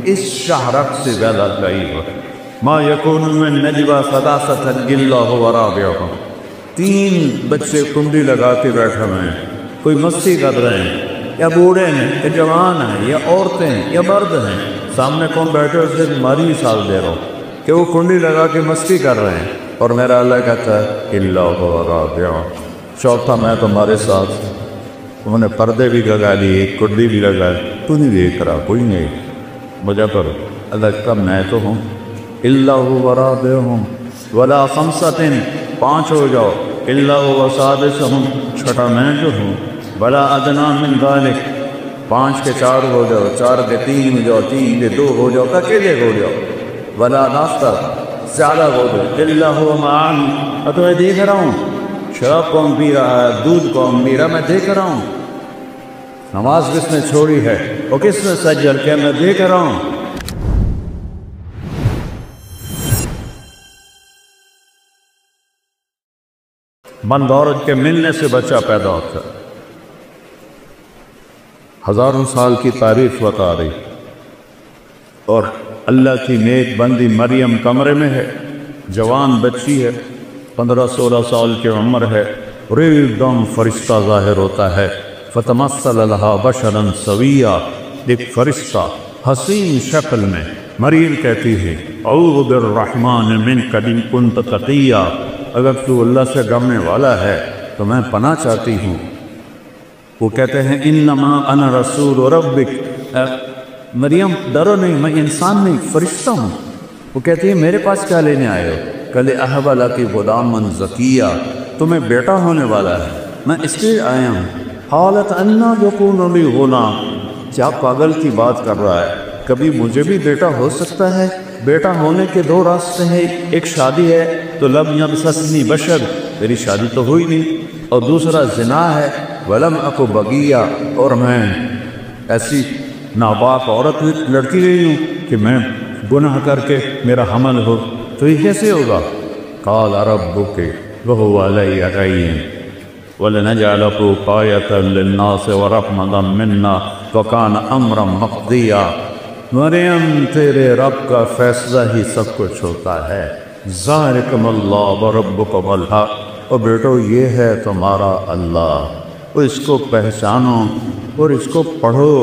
اس شہرک سے زیادہ ضعیف ہے۔ ما یکون من نجوا ثلاثۃ الا هو رابعهم، 3 بچے کنڈی لگا کے بیٹھے ہوئے ہیں، کوئی مستی کر رہے ہیں، یا بوڑھے ہیں یا جوان ہیں یا عورتیں ہیں یا مرد ہیں، سامنے کون بیٹھے اسے تمہاری مثال دے رہا ہوں کہ وہ کنڈی لگا کے مستی کر رہے ہیں، اور میرا اللہ کہتا ہے الا هو رابعهم، چوتھا میں تمہارے ساتھ۔ انہوں نے پردے بھی لگا لیے، کنڈی بھی لگا، تو نہیں دیکھ رہا، کوئی نہیں مجھے پر اللہ کا میں تو ہوں۔ الا هو رابعهم ولا خمسۃ، 5 ہو جاؤ، الا هو سادسهم، چھٹا میں جو ہوں، ولا ادنی من ذلک، 5 کے 4 ہو جاؤ، 4 کے 3 ہو جاؤ، 3 کے 2 ہو جاؤ، اکیلے ہو جاؤ، ولا ناصر، زیادہ ہو جاؤ، الا هو معن، تو میں دیکھ رہا ہوں شراب کون پی رہا ہے، دودھ کون پی رہا، میں دیکھ رہا ہوں، نماز کس نے چھوڑی ہے اور کس نے سجدہ کیا، میں دیکھ رہا ہوں۔ مرد عورت کے ملنے سے بچہ پیدا ہوتا ہے، ہزاروں سال کی تاریخ بتا رہی، اور اللہ کی نیک بندی مریم کمرے میں ہے، جوان بچی ہے، 15-16 سال کی عمر ہے، اور ایک دم فرشتہ ظاہر ہوتا ہے، فتمثل لہا بشرا سویا، ایک فرشتہ حسین شکل میں۔ مریم کہتی ہے اعوذ بالرحمن منک ان کنت تقیا، اگر تو اللہ سے ڈرنے والا ہے تو میں پناہ چاہتی ہوں۔ وہ کہتے ہیں انما انا رسول ربک، مریم ڈرو نہیں، میں انسان نہیں، فرشتہ ہوں۔ وہ کہتی ہے میرے پاس کیا لینے آئے ہو؟ کل اہب لکی غلاما زکیا، تمہیں بیٹا ہونے والا ہے، میں اس لیے آیا ہوں۔ حالت انا یکون لی غلام، کیا پاگل کی بات کر رہا ہے، کبھی مجھے بھی بیٹا ہو سکتا ہے؟ بیٹا ہونے کے 2 راستے ہیں، ایک شادی ہے تو لم یمسسنی بشر، میری شادی تو ہوئی نہیں، اور دوسرا زنا ہے، ولم اکو بغیا، اور میں ایسی ناپاک عورت لڑکی رہی ہوں کہ میں گناہ کر کے میرا حمل ہو، تو یہ کیسے ہوگا؟ قال ربک وهو علی ہین وَلَنَجْعَلَهُ آیَةً لِلنَّاسِ وَرَحْمَةً مِنَّا وَكَانَ أَمْرًا مَقْضِيًّا، مریم تیرے رب کا فیصلہ ہی سب کچھ ہوتا ہے، ذَلِكُمُ اللَّهُ وَرَبُّكُمُ الْحَقُّ، اور بیٹو یہ ہے تمہارا اللہ، اور اس کو پہچانو اور اس کو پڑھو،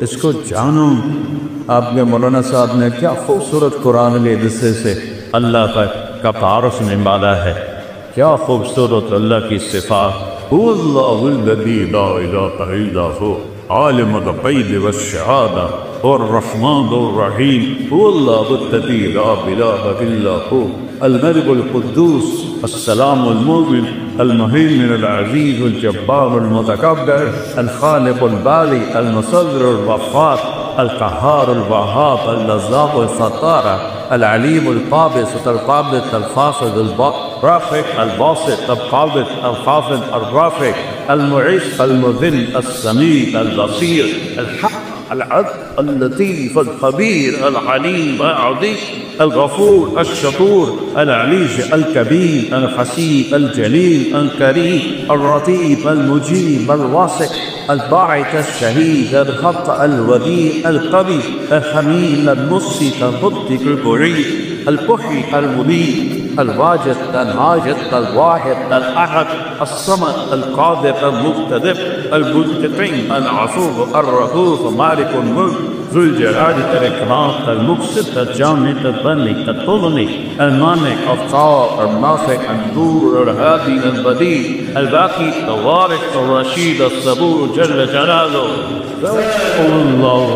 اس کو جانو۔ آپ کے مولانا صاحب نے کیا خوبصورت قرآن کے حصے سے اللہ کا تعارف نمالا ہے، کیا خوبصورت اللہ کی صفات۔ هو اللہ الذی لا الہ الا هو عالم الغیب والشہادہ الرحمن الرحیم، هو اللہ الذی لا الہ الا هو الملک القدوس السلام المؤمن المهيمن العزيز الجبار المتكبر الخالق البارئ المصور الغفار القهار الوهاب اللذاذ الستار العليم القابض القابض الفاصل الرافع الباسط القابض الخافض الرافع المعز المذل السميع البصير الحق العدل اللطيف الخبير العليم العظيم الغفور الشكور العليج الكبير الحسيب الجليل الكريم الرتيب المجيب الواسع الباعث الشهيد الخط الوديع القوي الحميد المصيب المبدع المعيد البحي المبيد الواجد العاجد الواحد الأحد الصمد القادر المقتدر المنتقم العفو الرؤوف مالك الملك ذو الجلال والإكرام المقسط الجامع الغني الطغني المانع الطاهر النافع النور الهادي البديع الباقي الوارث الرشيد الصبور جل جلاله اللہ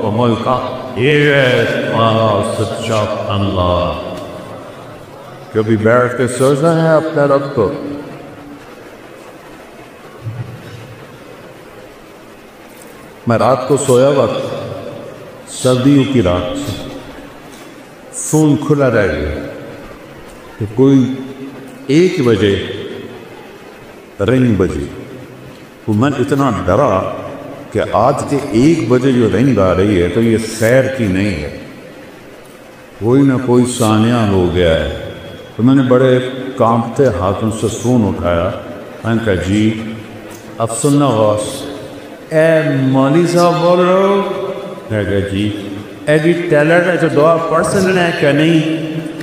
وملکہ، یہ ہے ہمارا سچا اللہ۔ کبھی بیٹھ کے سوچا ہے اپنے رب کو؟ میں رات کو سویا وقت، سردیوں کی رات، فون کھلا رہ گیا کہ کوئی 1 بجے رنگ بجی، تو میں اتنا ڈرا کہ آج کے 1 بجے جو رنگ آ رہی ہے تو یہ خیر کی نہیں ہے، کوئی نہ کوئی سانیہ ہو گیا ہے۔ تو میں نے بڑے کانپتے ہاتھوں سے فون اٹھایا، میں نے کہا جی اب سننا غوث، اے مولی صاحب بول رہے ہو؟ میں کہا جی، ایڈی ٹیلنٹ ہے جو دعا پڑھ سکنا ہے کہ نہیں؟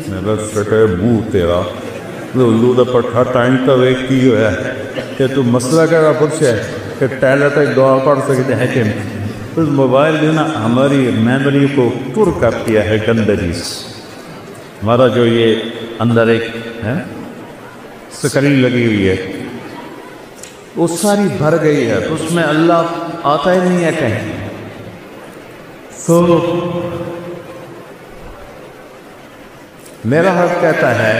میرا سٹے منہ تیرا اللہ دا پٹھا ٹائم کا ویک کی ہوا ہے کہ تو مسئلہ کہا پوچھا ہے کہ ٹیلنٹ ہے دعا پڑھ سکتے ہیں کہ اس موبائل نے نا ہماری میموری کو پر کر دیا ہے گندگی سے. ہمارا جو یہ اندر ایک ہے سکرین لگی ہوئی ہے وہ ساری بھر گئی ہے، اس میں اللہ آتا ہی نہیں ہے کہیں. تو میرا حق کہتا ہے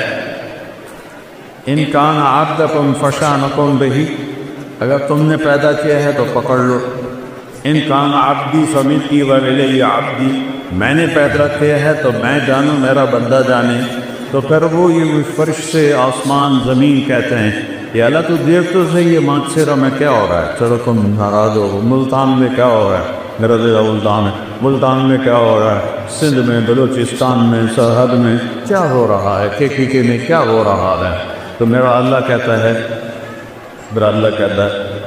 ان کان عبدکم فشانکم بہی، اگر تم نے پیدا کیا ہے تو پکڑ لو. ان کان عبدی فمنی والی عبدی، میں نے پیدا کیا ہے تو میں جانوں میرا بندہ جانے. تو پھر وہ یہ فرشتے آسمان زمین کہتے ہیں یا اللہ تو دیکھ تو صحیح یہ مانچھیرا میں کیا ہو رہا ہے، چلو تم ناراض ہو، ملتان میں کیا ہو رہا ہے، میرا دل ملتان ہے، ملتان میں کیا ہو رہا ہے، سندھ میں، بلوچستان میں، سرحد میں کیا ہو رہا ہے، کے میں کیا ہو رہا ہے. تو میرا اللہ کہتا ہے، میرا اللہ کہتا ہے،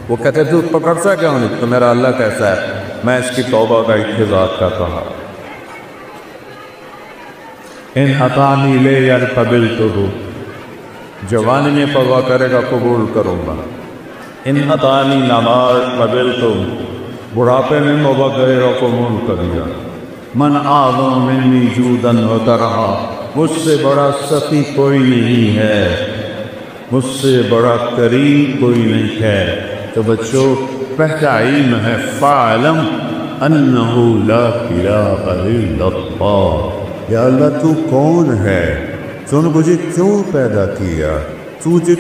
وہ کہتے تو پکڑتا کیوں نہیں؟ تو میرا اللہ کہتا ہے میں اس کی توبہ کا انتظار کر رہا. ان عطانی لے یار قبلتہ، جوانی میں پرواہ کرے گا قبول کروں گا. ان عطانی نمار قبلتہ، بڑھاپے میں توبہ کرے گا قبول کروں گا. من اعظم منی جودا وکرما، مجھ سے بڑا سخی کوئی نہیں ہے، مجھ سے بڑا کریم کوئی نہیں ہے. تو بچوں پہلا علم ہے فاعلم انہ لا الہ الا اللہ، یا اللہ تو کون ہے، تو نے مجھے کیوں پیدا کیا، تجھے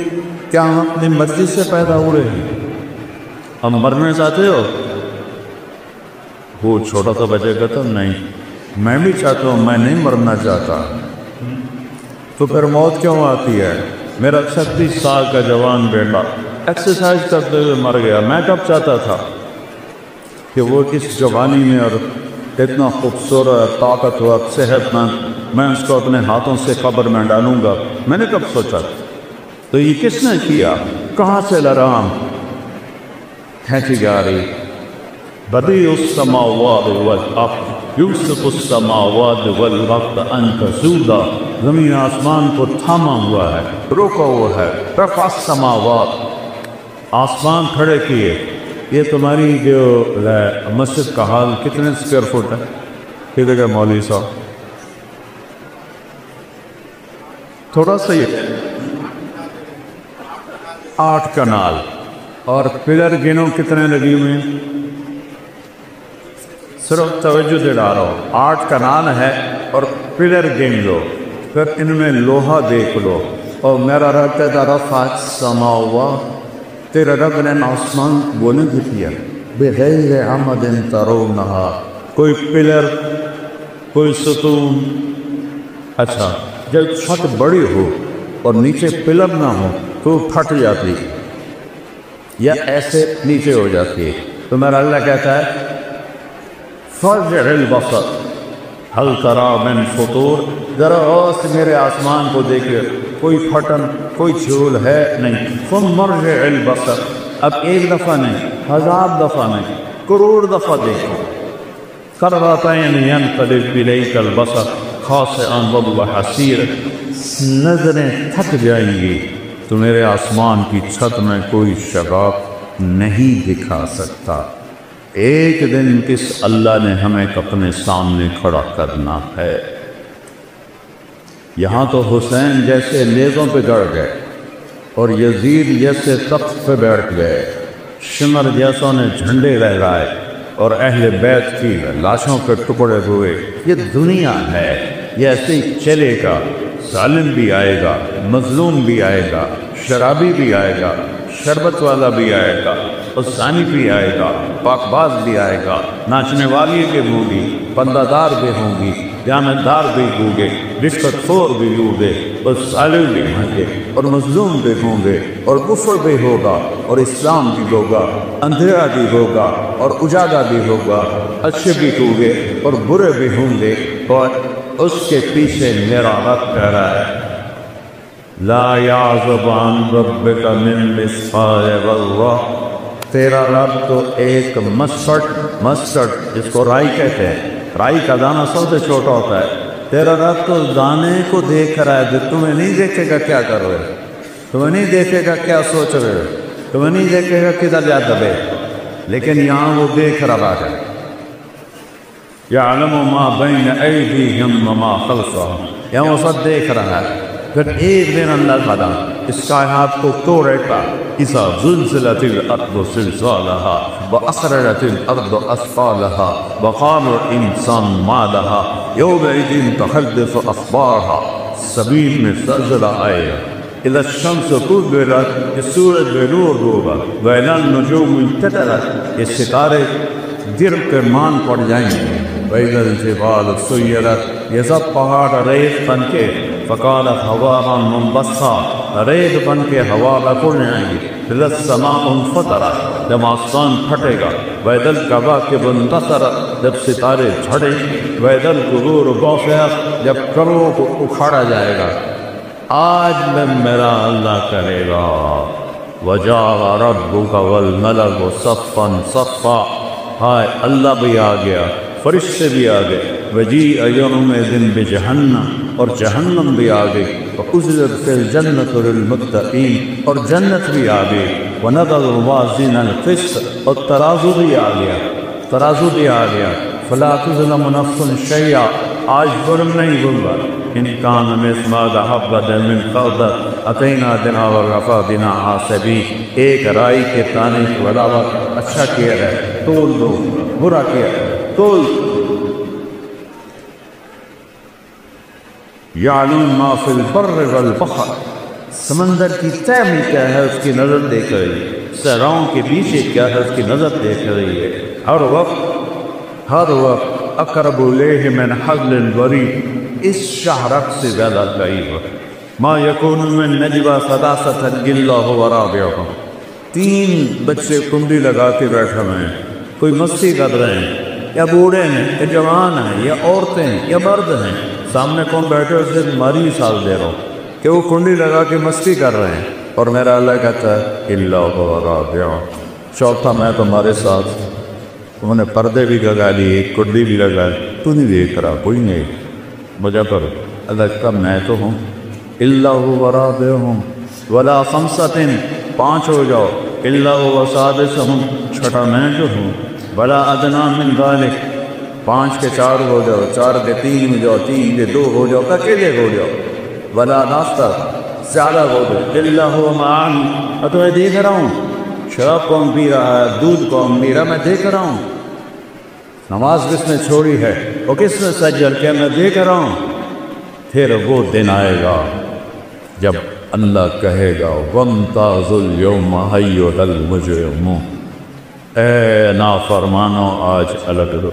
کیا اپنی مرضی سے پیدا ہو رہے ہیں؟ ہم مرنا چاہتے ہو؟ وہ چھوٹا سا بچے گا تو نہیں، میں بھی چاہتا ہوں، میں نہیں مرنا چاہتا. تو پھر موت کیوں آتی ہے؟ میرا 36 سال کا جوان بیٹا ایکسرسائز کرتے ہوئے مر گیا. میں کب چاہتا تھا کہ وہ اس جوانی میں اور اتنا خوبصورت، طاقتور، صحت مند، میں اس کو اپنے ہاتھوں سے قبر میں ڈالوں گا. میں نے کب سوچا؟ تو یہ کس نے کیا؟ کہاں سے لرام کھینچی جا رہی؟ بدیع السماوات والارض یوسف السماوات والارض ان تزولا، زمین آسمان کو تھاما ہوا ہے، روکا ہوا ہے. رفع السماوات، آسمان کھڑے کیے. یہ تمہاری جو مسجد کا حال کتنے اسکوائر فٹ ہے؟ ٹھیک ہے مولوی صاحب؟ تھوڑا سا یہ 8 کنال، اور پلر گنو کتنے لگی ہوئے ہیں؟ صرف توجہ دلا رہا ہو، 8 کنال ہے اور پلر گن لو، پھر ان میں لوہا دیکھ لو. اور میرا رب کہتا رفع السماوات، تیرے رب نے آسمان بلند کیا بغیر عمد ترونہا، کوئی پلر، کوئی ستون. اچھا جب چھت بڑی ہو اور نیچے پلر نہ ہو تو پھٹ جاتی یا ایسے نیچے ہو جاتی ہے. تو میرا اللہ کہتا ہے فارجع البصر هل ترى من فطور، ذرا اور سے میرے آسمان کو دیکھے، کوئی پھٹن، کوئی جھول ہے نہیں. ثم ارجع البصر، اب ایک دفعہ نہیں، 1000 دفعہ نہیں، کروڑ دفعہ دیکھو. کرتین ينقلب الیک البصر خاسئا وهو حسیر، نظریں تھک جائیں گی تو میرے آسمان کی چھت میں کوئی شگاف نہیں دکھا سکتا. ایک دن کس اللہ نے ہمیں اپنے سامنے کھڑا کرنا ہے. یہاں تو حسین جیسے نیزوں پہ گڑ گئے اور یزید جیسے تخت پہ بیٹھ گئے، شمر جیسوں نے جھنڈے لہرائے اور اہل بیت کی لاشوں کے ٹکڑے ہوئے. یہ دنیا ہے، یہ ایسے ہی چلے گا. ظالم بھی آئے گا، مظلوم بھی آئے گا، شرابی بھی آئے گا، شربت والا بھی آئے گا، زانی بھی آئے گا، پاک باز بھی آئے گا، ناچنے والی بھی ہوں گی، پردہ دار بھی ہوں گی، دیانت دار بھی ہوں گے، رشوت خور بھی ہوں گے، اور ظالم بھی ہوں گے، اور مظلوم بھی ہوں گے، اور کفر بھی ہوگا، اور اسلام بھی ہوگا، اندھیرا بھی ہوگا اور اجالا بھی ہوگا، اچھے بھی ہوں گے اور برے بھی ہوں گے. اور اس کے پیچھے میرا رب کہہ رہا ہے لا یعزب عن ربک من مثقال ذرہ، تیرا رب تو ایک مسٹرڈ جس کو رائی کہتے ہیں، رائی کا دانہ سب سے چھوٹا ہوتا ہے، تیرا رب تو دانے کو دیکھ رہا ہے، جو تمہیں نہیں دیکھے گا کیا کر رہے ہو، تمہیں نہیں دیکھے گا کیا سوچ رہے ہو، تمہیں نہیں دیکھے گا کدھر جا دبے، لیکن یہاں وہ دیکھ رہا ہے۔ یعلم ما بین ایدیہم وما خلفہم، یہاں وہ سب دیکھ رہا ہے۔ پھر ایک دن اللہ تعالیٰ اس کائنات کو توڑے گا، اذا زلزلت الارض زلزالها واخرجت الارض اثقالها وقال الانسان ما لها یومئذ تحدث اخبارها، زمین میں زلزلہ آئے گا، اذا الشمس کورت، یہ سورج بے نور ہوگا، واذا النجوم انکدرت، یہ ستارے گر کر مان پڑ جائیں گے، وَإِذَا الْجِبَالُ سُيِّرَتْ، یہ سب پہاڑ ریت بن کے فَقَالَتْ هَوَاءً مُنبَثًّا، ریت بن کے ہوا میں اڑ جائیں گی، إِذَا السَّمَاءُ انفطرت، جب آسمان پھٹے گا، وَإِذَا الْكَوَاكِبُ انتثرت، جب ستارے جھڑیں گے، وَإِذَا الْقُبُورُ بُعْثِرَتْ، جب قبروں کو اکھاڑا جائے گا۔ آج میں میرا اللہ کرے گا، وَجَاءَ رَبُّكَ وَالْمَلَكُ صَفًّا صَفًّا، ہائے اللہ بھی آ گیا، فرشتے بھی آ گئے، وَجِیءَ یَوْمَئِذٍ بِجَہَنَّمَ، اور جہنم بھی آ گئی، وَأُزْلِفَتِ الْجَنَّةُ لِلْمُتَّقِينَ، اور جنت بھی آ گئی، وَنَضَعُ الْمَوَازِينَ الْقِسْطَ، اور ترازو بھی آ گیا، ترازو بھی آ گیا، فَلَا تُظْلَمُ نَفْسٌ شَيْئًا، آج ظلم نہیں ہوگا، إِنْ كَانَ مِثْقَالَ حَبَّةٍ مِّنْ خَرْدَلٍ أَتَيْنَا بِهَا وَكَفَىٰ بِنَا حَاسِبِينَ، ایک رائی کے دانے کے علاوہ اچھا کیا ہے تول دو، برا کیا ہے تول۔ یعلم ما فی البر والبحر، سمندر کی تہ میں کیا ہے اس کی نظر دیکھ رہی ہے، صحراؤں کے پیچھے کیا ہے اس کی نظر دیکھ رہی ہے، ہر وقت اقرب الیہ من حبل الورید، اس شاہرگ سے زیادہ قریب ہے۔ ما یکون من نجوی ثلاثۃ الا هو رابعہم، تین بچے کنڈی لگا کے بیٹھے ہوئے ہیں، کوئی مستی کر رہے ہیں، یا بوڑھے ہیں یا جوان ہیں یا عورتیں ہیں یا مرد ہیں، سامنے کون بیٹھے اسے تمہاری مثال دے رہا ہوں کہ وہ کنڈی لگا کے مستی کر رہے ہیں، اور میرا اللہ کہتا ہے الا هو رابعہم، چوتھا میں تمہارے ساتھ۔ انہوں نے پردے بھی لگا لیے، کنڈی بھی لگائے، تو نہیں دیکھ رہا، کوئی نہیں، وجہ پر اللہ کا میں تو ہوں، الا هو رابعہم ولا خمسۃ، پانچ ہو جاؤ، الا هو سادسہم، چھٹا میں جو ہوں، ولا ادنی من ذلک، پانچ کے چار ہو جاؤ، چار کے تین ہو جاؤ، تین کے دو ہو جاؤ، اکیلے ہو جاؤ، ولا ناصر، زیادہ ہو جاؤ، الا هو معن، میں تمہیں دیکھ رہا ہوں، شراب کون پی رہا ہے، دودھ کون پی رہا، میں دیکھ رہا ہوں، نماز کس نے چھوڑی ہے، وہ کس نے سجدہ کیا، میں دیکھ رہا ہوں۔ پھر وہ دن آئے گا جب اللہ کہے گا وَامْتَازُوا الْيَوْمَ أَيُّهَا الْمُجْرِمُونَ، اے نافرمانو آج الگ دو۔